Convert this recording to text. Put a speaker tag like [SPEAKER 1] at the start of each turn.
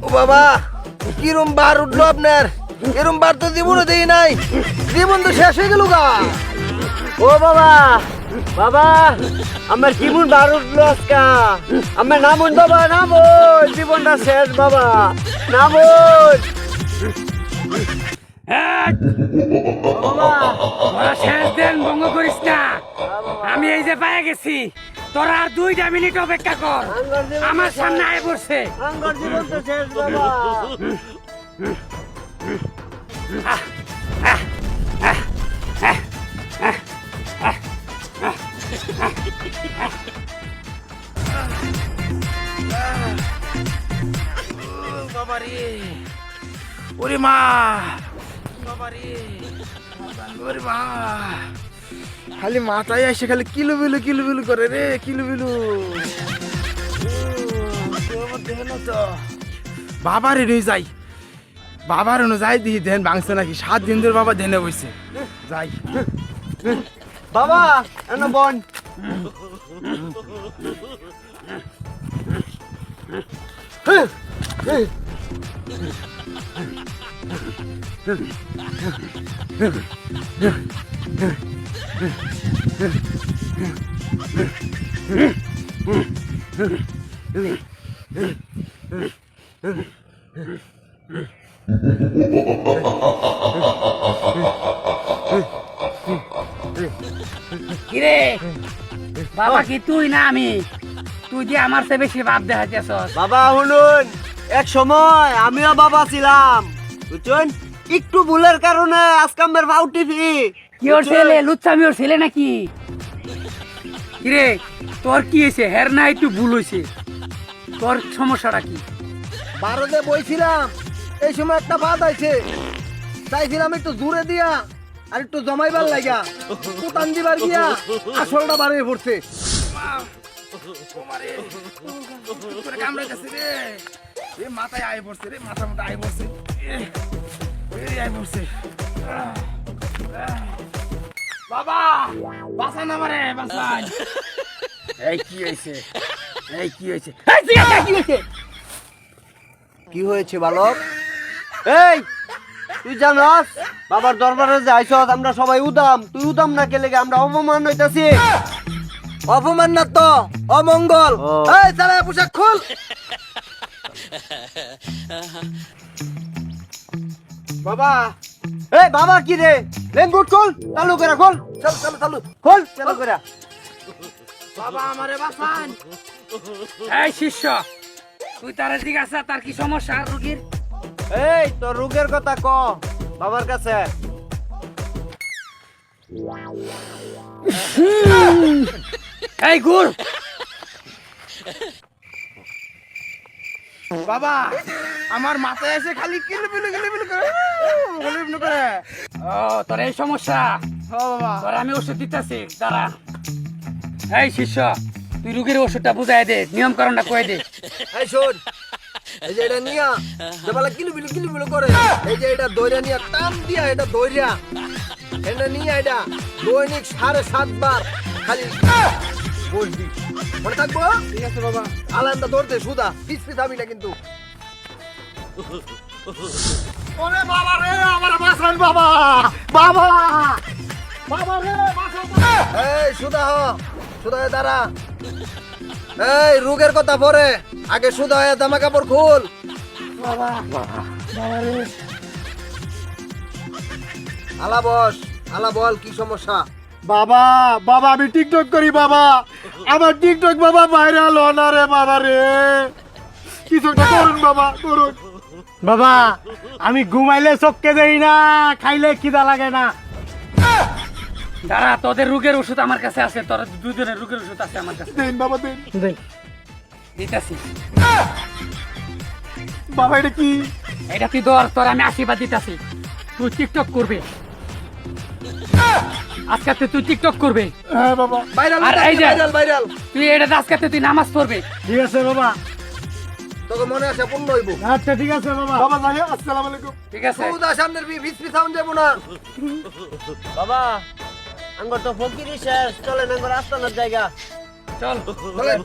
[SPEAKER 1] ও বাবা, কিরম বার উঠলো আপনার? এরম বার তো জীবনে দেই নাই, জীবন তো শেষ হয়ে গেল গা।
[SPEAKER 2] ও বাবা, বাবা আমার জীবন বার উঠলো আজকা। আমার নামুন বাবা, নামুন, জীবনটা শেষ বাবা, নামুন।
[SPEAKER 3] তোরা শেষ দিন ভঙ্গ করিস না। আমি এই যে পায়ে গেছি, তোরা আর 2টা মিনিট অপেক্ষা কর। আমার সামনে আয় পড়ছে।
[SPEAKER 2] আমার জীবন তো শেষ বাবা।
[SPEAKER 1] বাবা রে, ওরে মা, বাবা রে, ওরে মা, খালি মাথায় এসে খালি কিলুবিলু করে রে, কিলুবিলু। বাবার এনে যাই, বাবার এনে যাই, দিহি ধ্যান ভাঙছে নাকি। 7 দিন ধরে বাবা ধ্যানে বইছে, যাই।
[SPEAKER 2] বাবা এন বোন,
[SPEAKER 3] কিরে বাবা, কি তুই না আমি? তুই যে আমার চেয়ে বেশি ভাব দেখাইতেছস।
[SPEAKER 2] বাবা শুনুন, এক সময় আমিও বাবা ছিলাম, বুঝছেন? একটু ভুলের কারণে আজকে আমার ফাউটিছি।
[SPEAKER 3] কি ওর ছেলে লুচ্ছামি ওর ছেলে নাকি? কিরে তোর কি হয়েছে? হের না একটু ভুল হয়েছে, তোর সমস্যাটা কি?
[SPEAKER 1] বারোতে বইছিলাম, এই সময় একটা বাদ আছে, চাইছিলাম একটু দূরে দিয়া আর একটু জমাইবার লাগা, কুটান দিবার গিয়া আসলটা বাড়িয়ে পড়ছে। মাথায় আয় পড়ছে রে, মাথা মতো আয় পড়ছে, আয় পড়ছে। বাবা বাঁচান আমারে, বাঁচান। এই কি হয়েছে? এই কি হয়েছে? কি হয়েছে?
[SPEAKER 2] কি হয়েছে বালক? এই তুই জানাস বাবার দরবারে যে আইসস, আমরা সবাই উদাম, তুই উদাম না কে লেগে? আমরা অপমান হইতাছি।
[SPEAKER 1] অপমান না তো, অমঙ্গল। এই তারা পোশাক খুল। বাবা,
[SPEAKER 2] এই বাবা কি রে? লেঙ্গুট খোল, চালু করে খোল,
[SPEAKER 1] চালু
[SPEAKER 2] খোল চালু করে।
[SPEAKER 1] বাবা আমারে বাঁচান।
[SPEAKER 3] এই শিষ্য, তুই তার দিকে আসা, তার কি সমস্যা রুগীর?
[SPEAKER 2] এই তোর রোগের কথা ক বাবার কাছে।
[SPEAKER 3] এই গুড়,
[SPEAKER 1] বাবা আমার মাথায় এসে খালি কিলবিলু করে।
[SPEAKER 3] ও তোর এই সমস্যা?
[SPEAKER 1] ও বাবা,
[SPEAKER 3] তোর আমি ওষুধ দিতেছি, দাঁড়া। এই শিষ্য, তুই রুগীর ওষুধটা বুঝাই দে, নিয়ম কারণটা কয়ে দে।
[SPEAKER 1] এই শোন, এই যে এটা নিয়া দেবালা কিলবিলু করে, এই যে এটা দইরা নিয়া টান দিয়া, এটা দইরা এটা নিয়ে এটা দৈনিক 7.5 বার খালি বসবি, মনে থাকবো? ঠিক আছে বাবা। আলাদা ধরতে সুদা, পিস আমি না কিন্তু। ওরে বাবা রে, আমার বাঁচান বাবা, বাবা, বাবা রে বাঁচান। এই সুদা হয়ে দাঁড়া। এই রোগের কথা পরে, আগে সুদা হয়ে জামা কাপড় খুল। বাবা, বাবা রে। আলা বল কি সমস্যা?
[SPEAKER 2] বাবা বাবা আমি টিকটক করি বাবা, আমার টিকটক বাবা ভাইরাল হনা রে বাবা রে, কিছু একটা করুন বাবা, করুন। বাবা আমি ঘুমাইলে চোখকে দেই না, খাইলে খিদা লাগে না।
[SPEAKER 3] দাঁড়া, তোদের রোগের ওষুধ আমার কাছে আছে, তোর দুজনের রোগের ওষুধ আছে আমার কাছে,
[SPEAKER 2] দেন বাবা দেন দেন।
[SPEAKER 3] দিতেছি।
[SPEAKER 2] বাবা এটা কি?
[SPEAKER 3] এটা তুই ধর, তোর আমি আশীর্বাদ দিতেছি। তুই টিকটক করবে আজকে, তুই টিকটক করবে।
[SPEAKER 2] হ্যাঁ বাবা।
[SPEAKER 1] ভাইরাল
[SPEAKER 3] আর এই যে
[SPEAKER 1] ভাইরাল
[SPEAKER 3] তুই এটা আজকে তুই নামাজ পড়বে।
[SPEAKER 2] ঠিক আছে বাবা।
[SPEAKER 1] তোকে মনে আছে পূর্ণ হইব
[SPEAKER 2] আচ্ছা ঠিক আছে বাবা বাবা যাই আসসালামু আলাইকুম
[SPEAKER 3] ঠিক আছে
[SPEAKER 1] সৌদা সামনের বিচ পিছাউন যাবো না
[SPEAKER 4] বাবা আঙ্গর তো ফকিরি শেষ চলেন আঙ্গর আস্তানার জায়গা
[SPEAKER 3] চল
[SPEAKER 1] চলেন